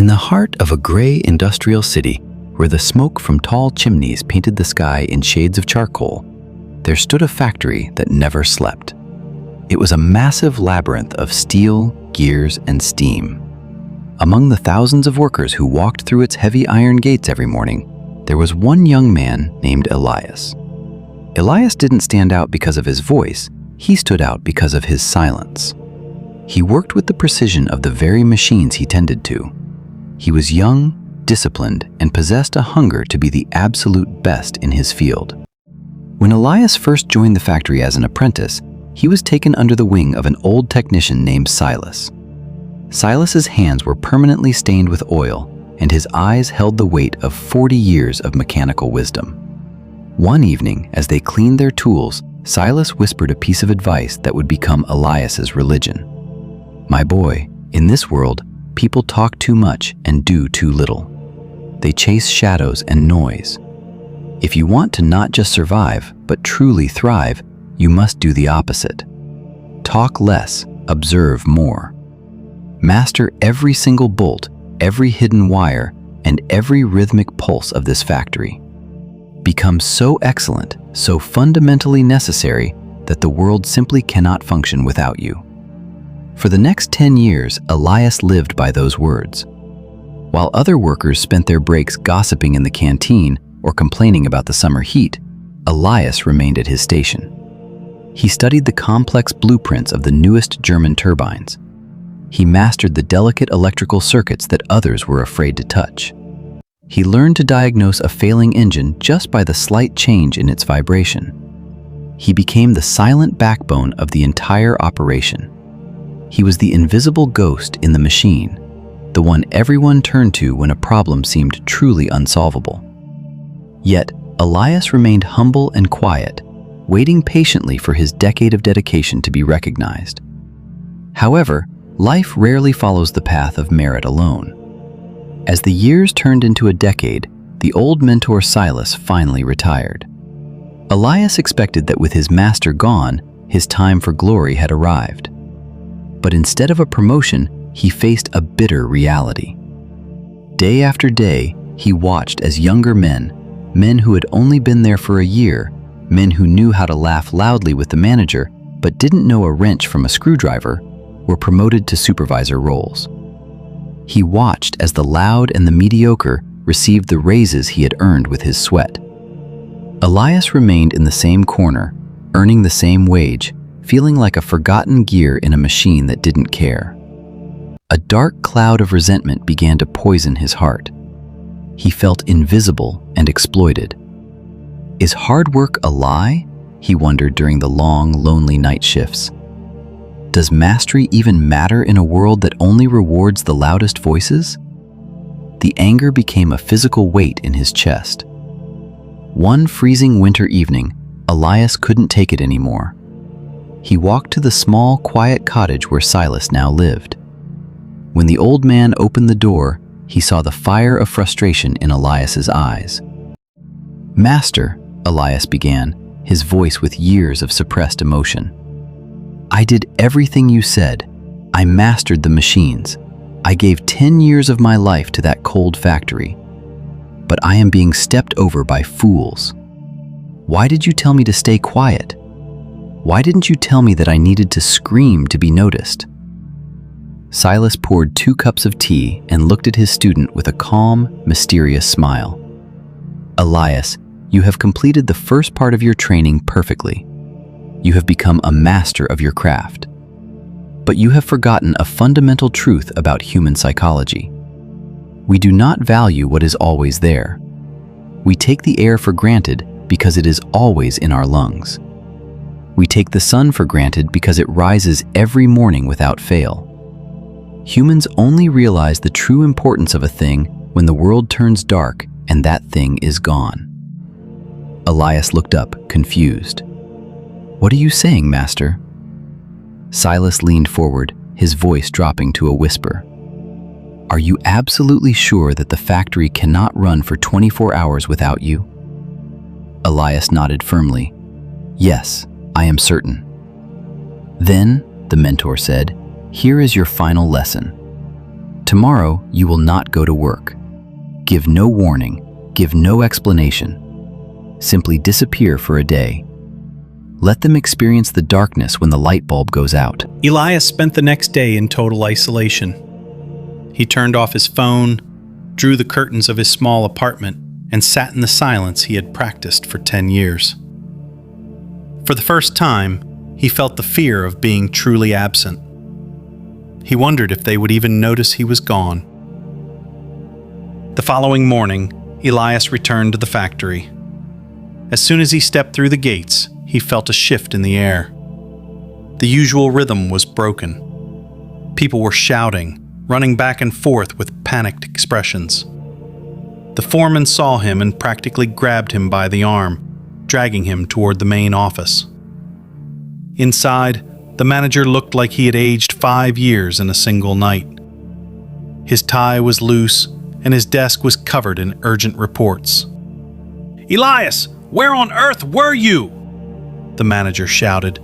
the heart of a gray industrial city, where the smoke from tall chimneys painted the sky in shades of charcoal, there stood a factory that never slept. It was a massive labyrinth of steel, gears, and steam. Among the thousands of workers who walked through its heavy iron gates every morning, there was one young man named Elias. Elias didn't stand out because of his voice, he stood out because of his silence. He worked with the precision of the very machines he tended to. He was young, disciplined, and possessed a hunger to be the absolute best in his field. When Elias first joined the factory as an apprentice, he was taken under the wing of an old technician named Silas. Silas's hands were permanently stained with oil, and his eyes held the weight of 40 years of mechanical wisdom. One evening, as they cleaned their tools, Silas whispered a piece of advice that would become Elias's religion. "My boy, in this world, people talk too much and do too little. They chase shadows and noise. If you want to not just survive, but truly thrive, you must do the opposite. Talk less, observe more. Master every single bolt, every hidden wire, and every rhythmic pulse of this factory. Become so excellent, so fundamentally necessary, that the world simply cannot function without you." For the next 10 years, Elias lived by those words. While other workers spent their breaks gossiping in the canteen or complaining about the summer heat, Elias remained at his station. He studied the complex blueprints of the newest German turbines. He mastered the delicate electrical circuits that others were afraid to touch. He learned to diagnose a failing engine just by the slight change in its vibration. He became the silent backbone of the entire operation. He was the invisible ghost in the machine, the one everyone turned to when a problem seemed truly unsolvable. Yet, Elias remained humble and quiet, waiting patiently for his decade of dedication to be recognized. However, life rarely follows the path of merit alone. As the years turned into a decade, the old mentor Silas finally retired. Elias expected that with his master gone, his time for glory had arrived. But instead of a promotion, he faced a bitter reality. Day after day, he watched as younger men who had only been there for a year, men who knew how to laugh loudly with the manager but didn't know a wrench from a screwdriver, were promoted to supervisor roles. He watched as the loud and the mediocre received the raises he had earned with his sweat. Elias remained in the same corner, earning the same wage, feeling like a forgotten gear in a machine that didn't care. A dark cloud of resentment began to poison his heart. He felt invisible and exploited. Is hard work a lie? He wondered during the long, lonely night shifts. Does mastery even matter in a world that only rewards the loudest voices? The anger became a physical weight in his chest. One freezing winter evening, Elias couldn't take it anymore. He walked to the small, quiet cottage where Silas now lived. When the old man opened the door, he saw the fire of frustration in Elias's eyes. "Master," Elias began, his voice with years of suppressed emotion. "I did everything you said. I mastered the machines. I gave 10 years of my life to that cold factory. But I am being stepped over by fools. Why did you tell me to stay quiet? Why didn't you tell me that I needed to scream to be noticed?" Silas poured 2 cups of tea and looked at his student with a calm, mysterious smile. "Elias, you have completed the first part of your training perfectly. You have become a master of your craft. But you have forgotten a fundamental truth about human psychology. We do not value what is always there. We take the air for granted because it is always in our lungs. We take the sun for granted because it rises every morning without fail. Humans only realize the true importance of a thing when the world turns dark and that thing is gone." Elias looked up, confused. "What are you saying, Master?" Silas leaned forward, his voice dropping to a whisper. "Are you absolutely sure that the factory cannot run for 24 hours without you?" Elias nodded firmly. "Yes, I am certain." "Then," the mentor said, "here is your final lesson. tomorrow you will not go to work. Give no warning, give no explanation. Simply disappear for a day. Let them experience the darkness when the light bulb goes out. Elias spent the next day in total isolation. He turned off his phone, drew the curtains of his small apartment, and sat in the silence he had practiced for 10 years. For the first time, he felt the fear of being truly absent. He wondered if they would even notice he was gone. The following morning, Elias returned to the factory. As soon as he stepped through the gates, he felt a shift in the air. The usual rhythm was broken. People were shouting, running back and forth with panicked expressions. The foreman saw him and practically grabbed him by the arm, dragging him toward the main office. Inside, the manager looked like he had aged 5 years in a single night. His tie was loose, and his desk was covered in urgent reports. "Elias, where on earth were you?" the manager shouted,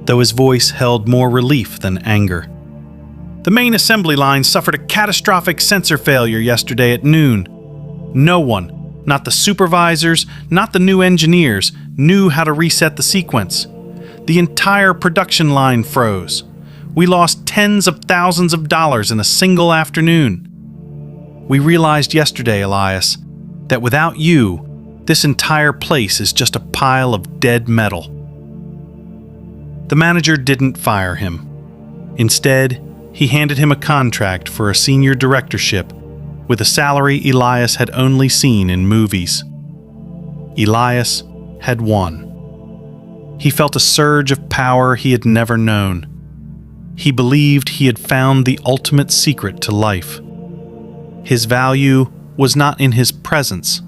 though his voice held more relief than anger. "The main assembly line suffered a catastrophic sensor failure yesterday at noon. No one, not the supervisors, not the new engineers, knew how to reset the sequence. The entire production line froze. We lost tens of thousands of dollars in a single afternoon. We realized yesterday, Elias, that without you, this entire place is just a pile of dead metal." The manager didn't fire him. Instead, he handed him a contract for a senior directorship with a salary Elias had only seen in movies. Elias had won. He felt a surge of power he had never known. He believed he had found the ultimate secret to life. His value was not in his presence,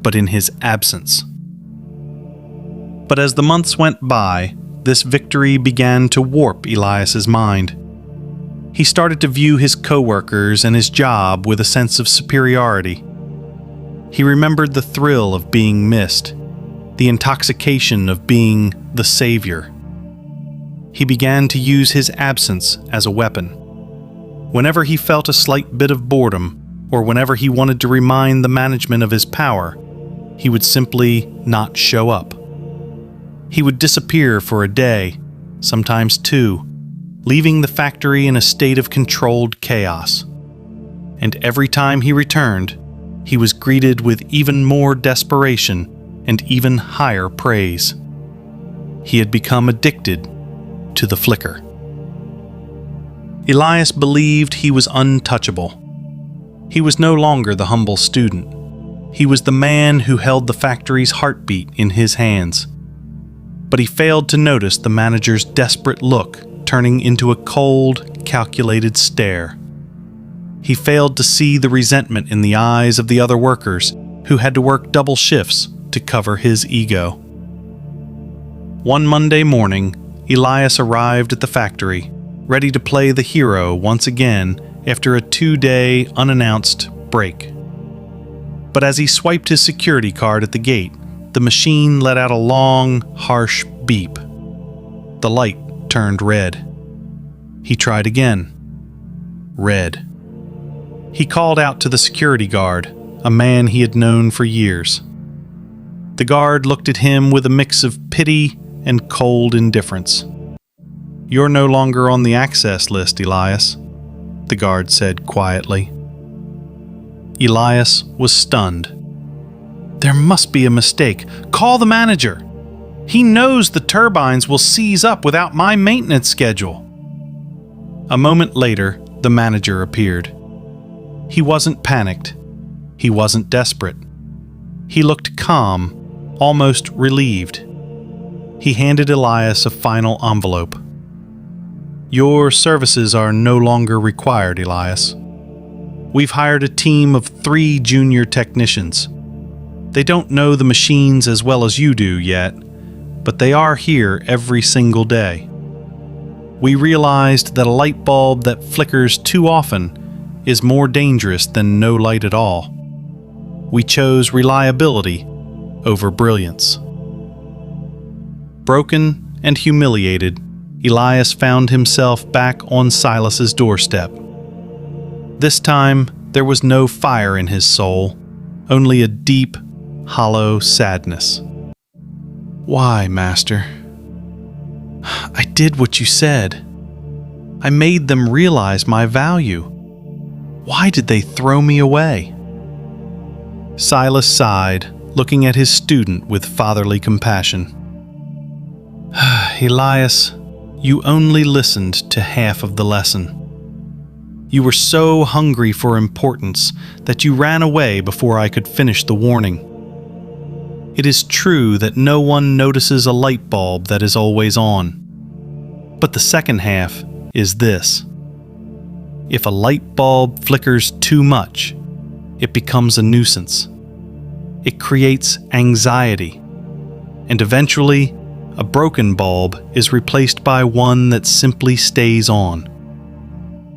but in his absence. But as the months went by, this victory began to warp Elias's mind. He started to view his coworkers and his job with a sense of superiority. He remembered the thrill of being missed, the intoxication of being the savior. He began to use his absence as a weapon. Whenever he felt a slight bit of boredom, or whenever he wanted to remind the management of his power, he would simply not show up. He would disappear for a day, sometimes 2, leaving the factory in a state of controlled chaos. And every time he returned, he was greeted with even more desperation and even higher praise. He had become addicted to the flicker. Elias believed he was untouchable. He was no longer the humble student. He was the man who held the factory's heartbeat in his hands. But he failed to notice the manager's desperate look turning into a cold, calculated stare. He failed to see the resentment in the eyes of the other workers who had to work double shifts to cover his ego. One Monday morning, Elias arrived at the factory, ready to play the hero once again after a 2-day unannounced break. But as he swiped his security card at the gate, the machine let out a long, harsh beep. The light turned red. He tried again. Red. He called out to the security guard, a man he had known for years. The guard looked at him with a mix of pity and cold indifference. "You're no longer on the access list, Elias," the guard said quietly. Elias was stunned. "There must be a mistake. Call the manager. He knows the turbines will seize up without my maintenance schedule." A moment later, the manager appeared. He wasn't panicked. He wasn't desperate. He looked calm, almost relieved. He handed Elias a final envelope. "Your services are no longer required, Elias. We've hired a team of 3 junior technicians. They don't know the machines as well as you do yet, but they are here every single day. We realized that a light bulb that flickers too often is more dangerous than no light at all. We chose reliability over brilliance." Broken and humiliated, Elias found himself back on Silas's doorstep. This time, there was no fire in his soul, only a deep, hollow sadness. "Why, Master? I did what you said. I made them realize my value. Why did they throw me away?" Silas sighed, looking at his student with fatherly compassion. "Elias, you only listened to half of the lesson. You were so hungry for importance that you ran away before I could finish the warning. It is true that no one notices a light bulb that is always on. But the second half is this. If a light bulb flickers too much, it becomes a nuisance. It creates anxiety, and eventually, a broken bulb is replaced by one that simply stays on.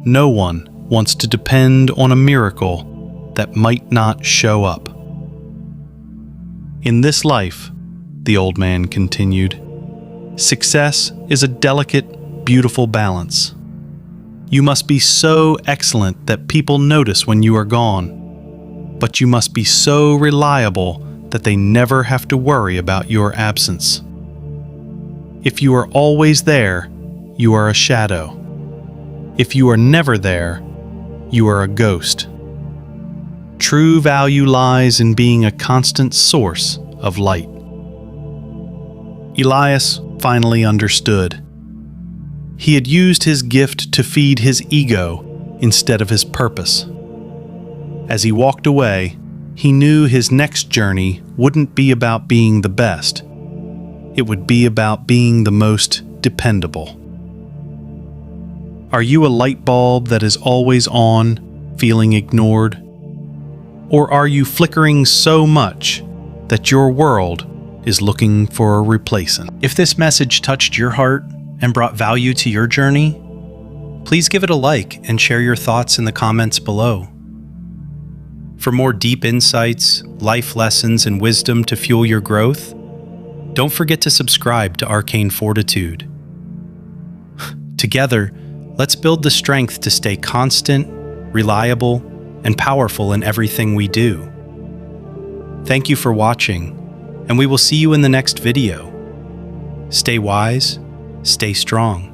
No one wants to depend on a miracle that might not show up. In this life," the old man continued, "success is a delicate, beautiful balance. You must be so excellent that people notice when you are gone, but you must be so reliable that they never have to worry about your absence. If you are always there, you are a shadow. If you are never there, you are a ghost. True value lies in being a constant source of light." Elias finally understood. He had used his gift to feed his ego instead of his purpose. As he walked away, he knew his next journey wouldn't be about being the best. It would be about being the most dependable. Are you a light bulb that is always on, feeling ignored? Or are you flickering so much that your world is looking for a replacement? If this message touched your heart and brought value to your journey, please give it a like and share your thoughts in the comments below. For more deep insights, life lessons, and wisdom to fuel your growth, don't forget to subscribe to Arcane Fortitude. Together, let's build the strength to stay constant, reliable, and powerful in everything we do. Thank you for watching, and we will see you in the next video. Stay wise, stay strong.